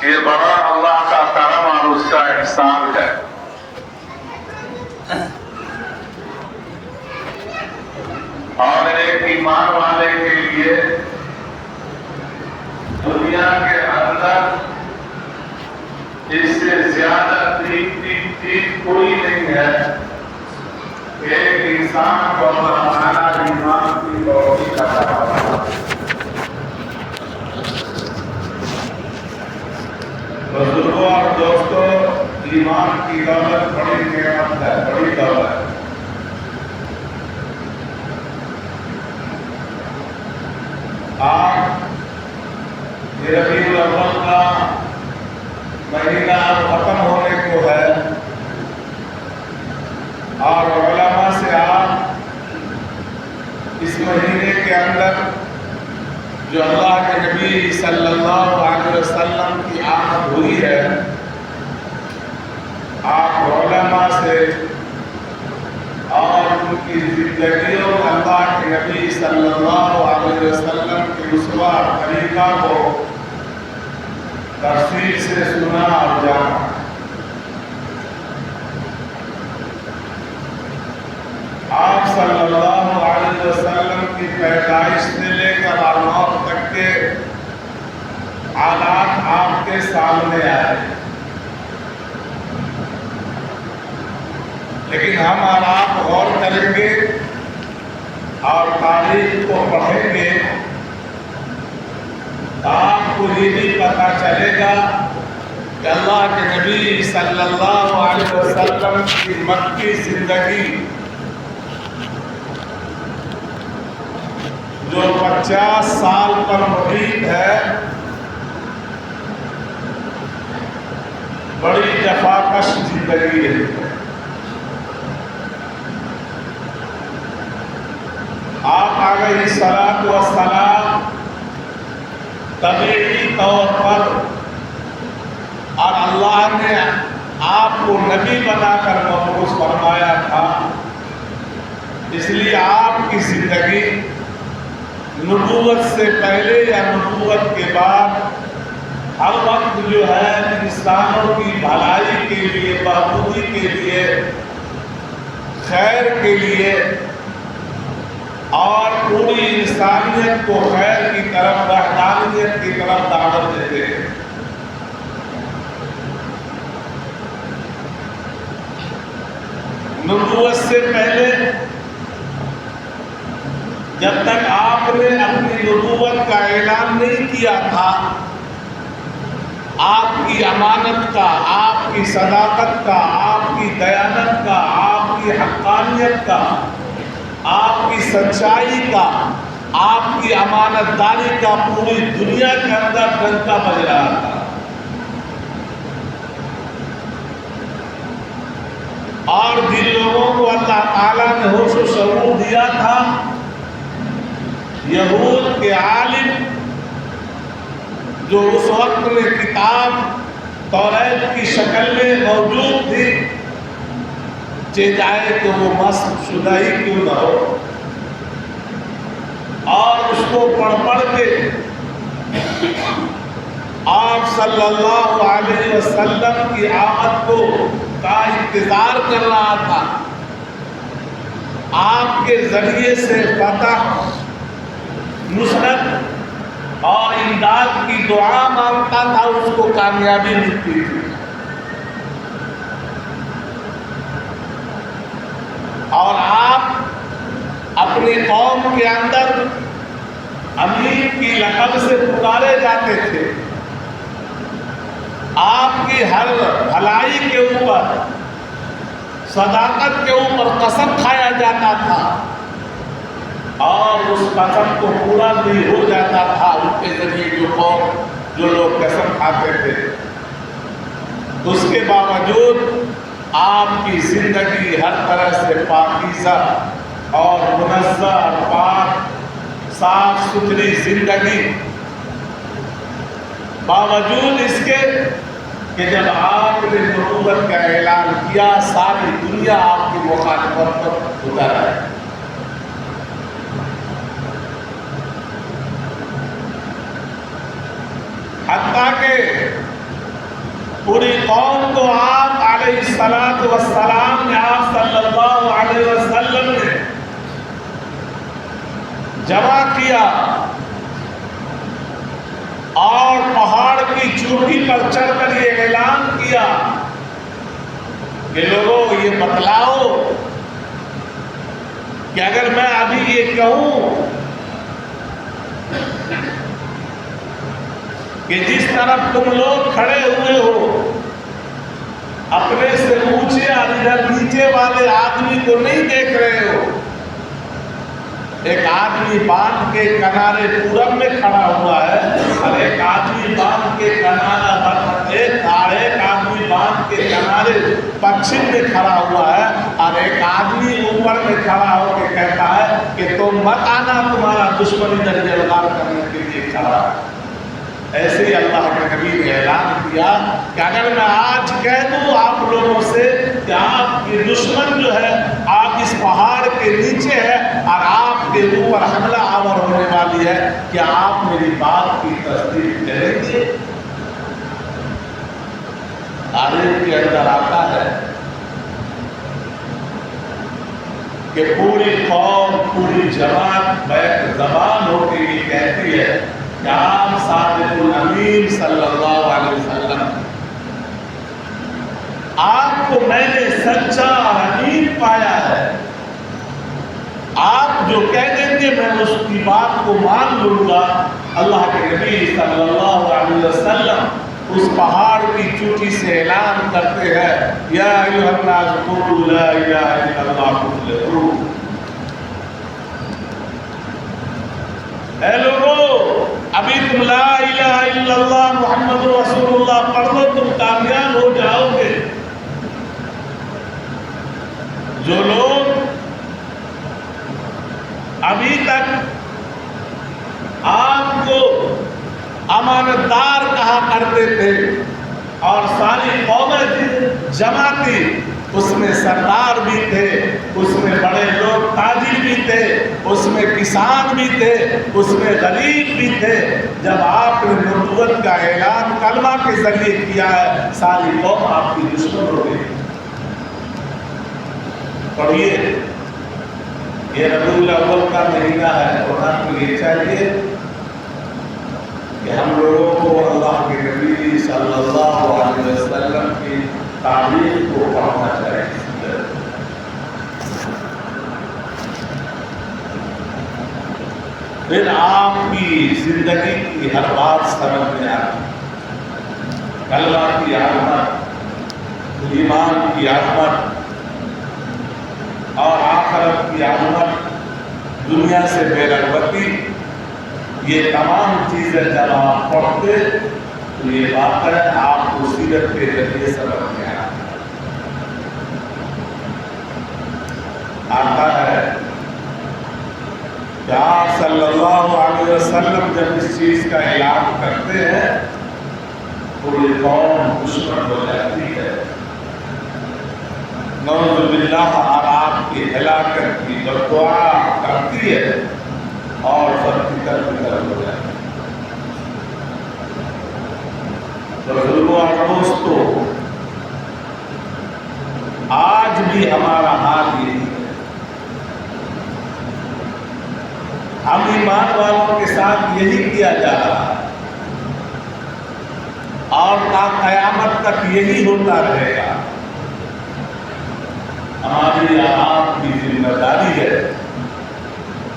یہ بڑا اللہ کا کرم اور اس کا احسان ہے۔ اور ایک ایمان والے کے لیے دنیا کے اندر اس سے زیادہ چیز کوئی نہیں ہے کہ ایک انسان کو ہمارا ایمان کی توفیق عطا فرمائے۔ بزرگوں اور دوستوں، ایمان کی دولت بڑی نعمت ہے، بڑی دولت ہے۔ آج ربیع الاول کا مہینہ ختم ہونے کو ہے اور علماء سے آپ اس مہینے کے اندر جو اللہ کے نبی صلی اللہ علیہ وسلم کی آمد ہوئی ہے، آپ علماء سے اور ان کی زندگیوں اللہ کے نبی صلی اللہ علیہ وسلم کے اسوہ طریقہ کو تفصیل سے سنا اور جانا۔ آپ صلی اللہ علیہ وسلم کی پیدائش سے لے کر موت تک کے حالات آپ کے سامنے آئے، لیکن ہم اور آپ غور کریں گے اور تاریخ کو پڑھیں گے، آپ کو یہ بھی پتہ چلے گا کہ اللہ کے نبی صلی اللہ علیہ وسلم کی مکی زندگی جو 50 سال پر محیط ہے، بڑی جفاکش زندگی ہے۔ آپ علیہ الصلوۃ والسلام طبیعی طور پر اور اللہ نے آپ کو نبی بنا کر مبعوث فرمایا تھا، اس لیے آپ کی زندگی نبوت سے پہلے یا نبوت کے بعد ہر وقت جو ہے انسانوں کی بھلائی کے لیے، بہبودی کے لیے، خیر کے لیے اور پوری انسانیت کو خیر کی طرف، وحدانیت کی طرف دعوت دیتے ہیں۔ نبوت سے پہلے جب تک آپ نے اپنی نبوت کا اعلان نہیں کیا تھا، آپ کی امانت کا، آپ کی صداقت کا، آپ کی دیانت کا، آپ کی حقانیت کا، آپ کی سچائی کا، آپ کی امانت داری کا پوری دنیا کے اندر ڈنکا بج رہا تھا۔ اور جن لوگوں کو اللہ تعالیٰ نے ہوش و شعور دیا تھا، یہود کے عالم جو اس وقت میں کتاب توریت کی شکل میں موجود تھی، چاہے کہ وہ مسخ شدہ ہی کیوں نہ ہو، اور اس کو پڑھ کے آپ صلی اللہ علیہ وسلم کی آمد کا انتظار کر رہا تھا، آپ کے ذریعے سے فتح، نصرت اور امداد کی دعا مانگتا تھا، اس کو کامیابی ملتی تھی۔ اور آپ اپنی قوم کے اندر امین کی لقب سے پکارے جاتے تھے، آپ کی ہر بھلائی کے اوپر، صداقت کے اوپر قسم کھایا جاتا تھا، اور اس قسم کو پورا بھی ہو جاتا تھا ان کے ذریعے جو لوگ قسم کھاتے تھے۔ اس کے باوجود آپ کی زندگی ہر طرح سے پاکیزہ اور منزہ، پاک، صاف ستھری زندگی، باوجود اس کے کہ جب آپ نے نبوت کا اعلان کیا، ساری دنیا آپ کی مخالفت پر اتر آئی۔ حتیٰ کہ پوری قوم کو آپ علیہ الصلوۃ والسلام نے، آپ صلی اللہ علیہ وسلم نے جمع کیا اور پہاڑ کی چوٹی پر چڑھ کر یہ اعلان کیا کہ لوگوں یہ بتلاؤ کہ اگر میں ابھی یہ کہوں کہ جس طرف تم لوگ کھڑے ہوئے ہو اپنے سے اونچے اور ادھر نیچے والے آدمی کو نہیں دیکھ رہے ہو، ایک آدمی باندھ کے کنارے پورب میں کھڑا ہوا ہے اور ایک آدمی باندھ کے ایک آدمی باندھ کے کنارے پچھم میں کھڑا ہوا ہے اور ایک آدمی اوپر میں کھڑا ہو کے کہتا ہے کہ تم مت آنا، تمہارا دشمن ادھر جلوار کرنے کے لیے کھڑا ہے۔ ایسے ہی اللہ کے نبی نے اعلان کیا کہ اگر میں آج کہہ دوں آپ لوگوں سے کہ آپ کی دشمن جو ہے آپ اس پہاڑ کے نیچے ہے اور آپ کے اوپر حملہ آور ہونے والی ہے، کیا آپ میری بات کی تصدیق کریں گے؟ آیت کے اندر آتا ہے کہ پوری قوم، پوری جماعت بیک زبان ہو کے یہ کہتی ہے کہ آپ صادق الامین صلی اللہ علیہ وسلم، آپ کو میں نے سچا اور امین پایا ہے، آپ جو کہہ دیں گے میں اس کی بات کو مان لوں گا۔ اللہ کے نبی صلی اللہ علیہ وسلم اس پہاڑ کی چوٹی سے اعلان کرتے ہیں یا ایھا الناس قولوا لا الہ الا اللہ تفلحوا، اے لوگوں ابھی تم لا الہ الا اللہ محمد رسول اللہ پڑھ لو، تم کامیاب ہو جاؤ گے۔ جو لوگ ابھی تک آپ کو امانتدار کہا کرتے تھے اور ساری قومیں جمع تھی، اس میں سردار بھی تھے، اس میں بڑے لوگ تاجر بھی تھے، اس میں کسان بھی تھے، اس میں غریب بھی تھے، جب آپ نے نبوت کا اعلان کلمہ کے ذریعے کیا ہے ساری قوم آپ کی دشمن ہو گئی۔ پڑھیے، یہ ربیع الاول کا مہینہ ہے، قرآن کو یہ چاہیے کہ ہم لوگوں کو اللہ کے نبی صلی اللہ علیہ وسلم کی تعریف کو پڑھنا چاہیے۔ پھر آپ کی زندگی کی ہر بات سمجھ میں آتی، کلمہ کی عظمت، ایمان کی عظمت اور آخرت کی عظمت، دنیا سے بے رغبتی، یہ تمام چیزیں جب آپ پڑھتے تو یہ باتیں آپ کو سیرت کے ذریعے سمجھ میں آتا ہے کہ آپ صلی اللہ علیہ وسلم جب اس چیز کا اعلان کرتے ہیں پوری قوم دشمن ہو جاتی ہے، نعوذ باللہ، اور آپ کی ہلاکت کی بددعا کرتی ہے اور سب فکر ہو جاتی ہے۔ بزرگوں اور دوستوں، آج بھی ہمارا حال یہی ہے، ہم ایمان والوں کے ساتھ یہی کیا جا رہا ہے اور تا قیامت تک یہی ہوتا رہے گا۔ ہماری آپ کی ذمہ داری ہے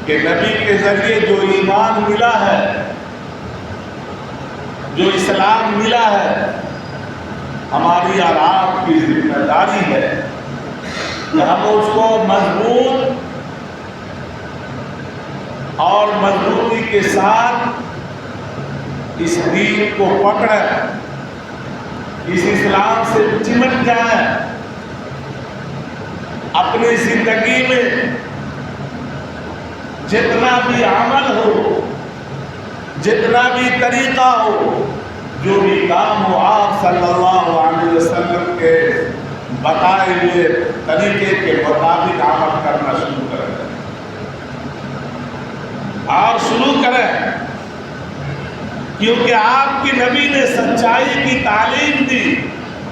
کہ نبی کے ذریعے جو ایمان ملا ہے، جو اسلام ملا ہے، ہماری اور آپ کی ذمہ داری ہے کہ ہم اس کو مضبوط اور مضبوطی کے ساتھ اس دین کو پکڑیں، اس اسلام سے چمٹ جائیں، اپنی زندگی میں جتنا بھی عمل ہو، جتنا بھی طریقہ ہو، جو بھی کام ہو، آپ صلی اللہ علیہ وسلم کے بتائے ہوئے طریقے کے مطابق عمل کرنا شروع کریں اور شروع کریں۔ کیونکہ آپ کی نبی نے سچائی کی تعلیم دی،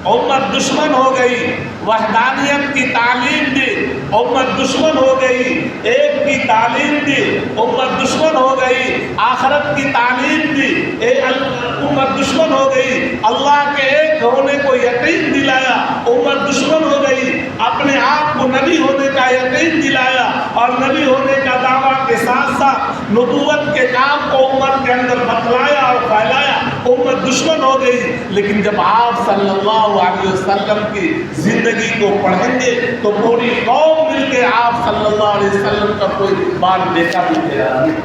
امت دشمن ہو گئی، وحدانیت کی تعلیم دی، امت دشمن ہو گئی، ایک کی تعلیم دی، امت دشمن ہو گئی، آخرت کی تعلیم دی، امت دشمن ہو گئی، اللہ کے ایک ہونے کو یقین دلایا، امت دشمن ہو گئی، اپنے آپ کو نبی ہونے کا یقین دلایا اور نبی ہونے کا دعویٰ کے ساتھ ساتھ نبوت کے کام کو امت کے اندر بتلایا اور پھیلایا، امت دشمن ہو گئی۔ لیکن جب آپ صلی اللہ علیہ وسلم کی زندگی کو پڑھیں گے تو پوری قوم مل کے آپ صلی اللہ علیہ وسلم کا کوئی بال دیکھا بھی تیار نہیں،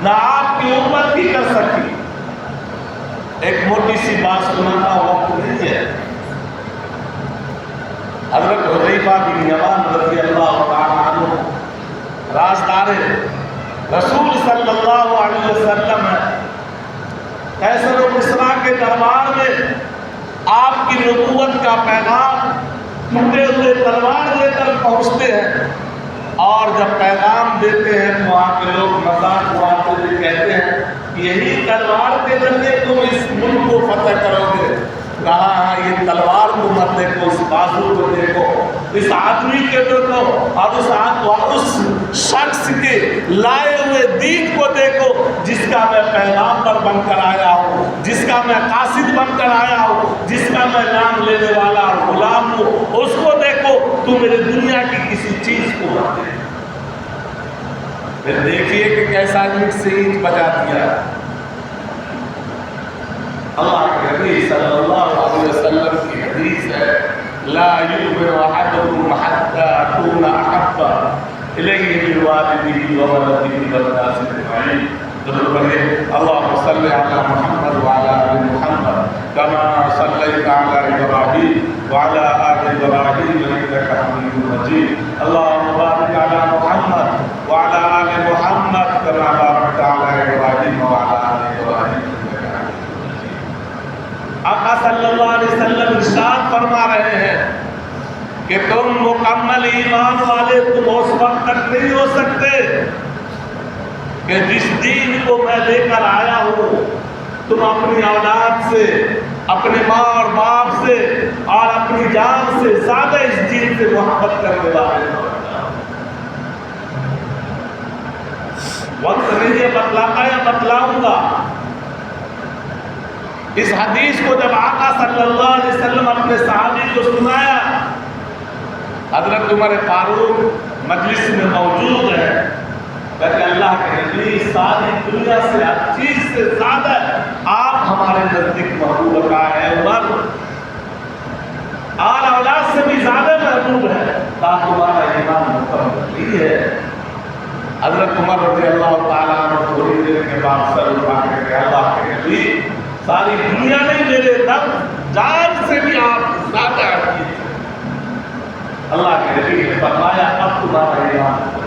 نہ آپ کی امت بھی کر سکی۔ ایک موٹی سی بات سنانا وقت نہیں ہے۔ حضرت حذیفہ بن یمان رضی اللہ تعالیٰ عنہ رازدار رسول صلی اللہ علیہ وسلم ہے، قیصر و کسریٰ کے دربار میں آپ کی نبوت کا پیغام ٹوٹے ہوئے تلوار لے کر پہنچتے ہیں، اور جب پیغام دیتے ہیں تو وہاں کے لوگ مذاق اڑاتے ہوئے کہتے ہیں یہی تلوار کے ذریعے تم اس ملک کو فتح کرو گے۔ کہا ہاں، یہ تلوار کو مت دیکھو، اس بازو کو دیکھو، اس آدمی کے دیکھو، اور اس شخص کے لائے ہوئے دین کو دیکھو جس کا میں پیغامبر بن کر آیا ہوں، جس کا میں قاصد بن کر آیا ہوں، جس کا میں نام لینے والا غلام ہوں، اس کو دیکھو، تو میرے دنیا کی کسی چیز کو مت دیکھو۔ پھر دیکھیے کہ کیسا اینٹ سے اینٹ بجا دیا۔ اللہ کے نبی صلی اللہ علیہ وسلم کی حدیث ہے لا یؤمن احدکم حتی اکون احب الیہ من والدہ وولدہ والناس اجمعین۔ ضرور پڑھیں اللہم صل علی محمد وعلی آل محمد کما صلیت علی ابراہیم وعلی آل ابراہیم انک حمید مجید۔ اللہم بارک علی محمد وعلی آل محمد کما بارکت علی ابراہیم وعلی آل ابراہیم۔ آقا صلی اللہ علیہ وسلم ارشاد فرما رہے ہیں کہ تم مکمل ایمان والے تم اس وقت تک نہیں ہو سکتے کہ جس دین کو میں لے کر آیا ہوں تم اپنی اولاد سے، اپنے ماں اور باپ سے اور اپنی جان سے زیادہ اس دین سے محبت کرنے والے ہو۔ وقت نہیں ہے بتلاتا یا بتلاؤں گا۔ اس حدیث کو جب آقا صلی اللہ علیہ وسلم اپنے صحابی کو سنایا، حضرت عمر فاروق مجلس میں موجود ہے، کہ اللہ کے نبی ساری دنیا سے ہر چیز سے زیادہ آپ ہمارے نزدیک محبوب کا ہے، عمر اور اولاد سے بھی زیادہ محبوب ہے، تمہارا ایمان مکمل نہیں ہے۔ حضرت عمر رضی اللہ تعالیٰ عنہ تھوڑی دیر کے بعد سر اٹھا کے کہ اللہ کے نبی ساری دنیا نہیں، میرے دم جان سے بھی آپ زیادہ عزیز ہیں۔ اللہ کے نبی نے فرمایا اب تمہارا ایمان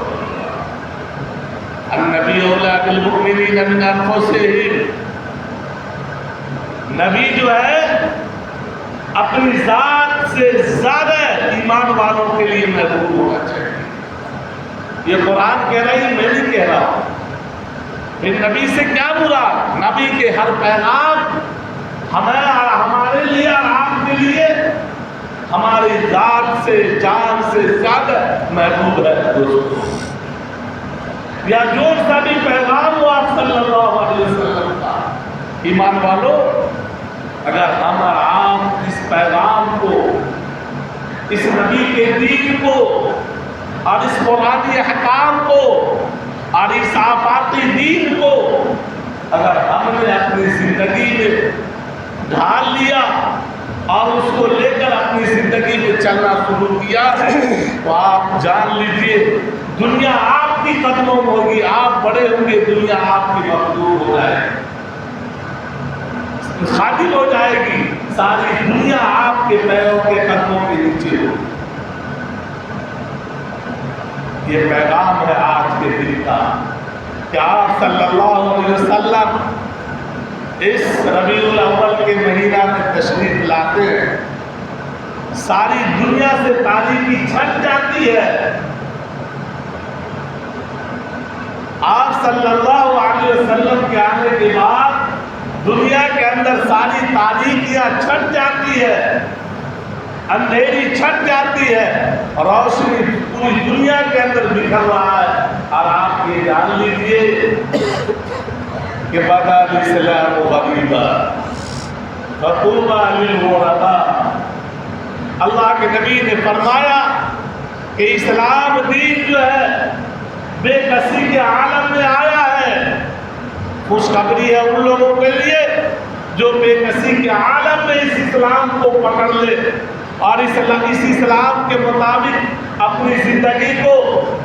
النبی اولیٰ بالمؤمنین من انفسہم، نبی جو ہے اپنی ذات سے زیادہ ایمان والوں کے لیے محبوب ہونا چاہیے۔ یہ قرآن کہہ رہا ہے، میں نہیں کہہ رہا ہوں۔ پھر نبی سے کیا مراد؟ نبی کے ہر پیغام ہمیں اور ہمارے لیے اور آپ کے لیے ہماری ذات سے جان سے زیادہ محبوب ہے دوستو۔ یا جو سا بھی پیغام ہو آپ صلی اللہ علیہ وسلم کا، ایمان والو اگر ہم اور آپ اس پیغام کو، اس نبی کے دین کو اور اس قرآنی احکام کو اور اس آفاقی دین کو اگر ہم نے اپنی زندگی میں ڈھال لیا اور اس کو لے کر اپنی زندگی میں چلنا شروع کیا تو آپ جان لیجئے دنیا آپ کی قدموں میں ہوگی، آپ بڑے ہوں گے، دنیا آپ کی مخلوق ہو جائے گی، خاطر ہو جائے گی، ساری دنیا آپ کے پیروں کے قدموں کے نیچے ہوگی۔ یہ پیغام ہے آج کے دن کا کہ آپ صلی اللہ علیہ وسلم اس ربیع الاول کے مہینہ میں تشریف لاتے ہیں، ساری دنیا سے تاریکی چھٹ جاتی ہے، آپ صلی اللہ علیہ وسلم کے آنے کے بعد دنیا کے اندر ساری تاریکیاں چھٹ جاتی ہے، اندھیری چھٹ جاتی ہے، روشنی پوری دنیا کے اندر بکھر رہا ہے۔ اور آپ یہ جان لیجئے کہ بدا الاسلام غریبا فطوبی للغرباء، اللہ کے نبی نے فرمایا کہ اسلام دین جو ہے بے کسی کے عالم میں آیا ہے، خوشخبری ہے ان لوگوں کے لیے جو بے کسی کے عالم میں اس اسلام کو پکڑ لے اور اس اسلام کے مطابق اپنی زندگی کو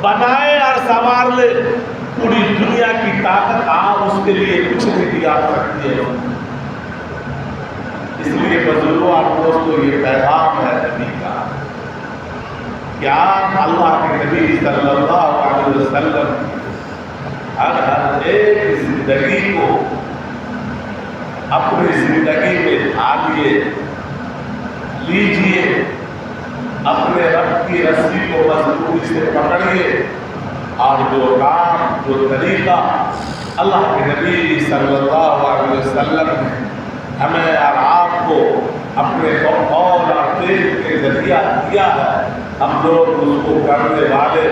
بنائے اور سنوار لے، پوری دنیا کی طاقت آپ اس کے لیے کچھ نہیں کیا سکتی ہے۔ اس لیے بزرگوں اور دوستوں یہ پیغام ہے نبی کا کہ آپ اللہ کے نبی صلی اللہ علیہ وسلم ہر ایک زندگی کو اپنی زندگی میں ڈھالیے، لیجئے، اپنے رب کی رسی کو مضبوطی سے پکڑیے، اور جو کام جو طریقہ اللہ کے نبی صلی اللہ علیہ وسلم نے ہمیں اور آپ کو اپنے قول اور فعل کے ذریعہ دیا ہے، ہم لوگ اس کو کرنے والے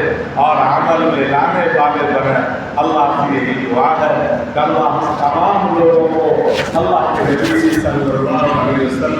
اور عمل میں لانے والے بنے۔ اللہ کی یہی دعا ہے کہ اللہ تمام لوگوں کو اللہ کے نبی صلی اللہ علیہ وسلم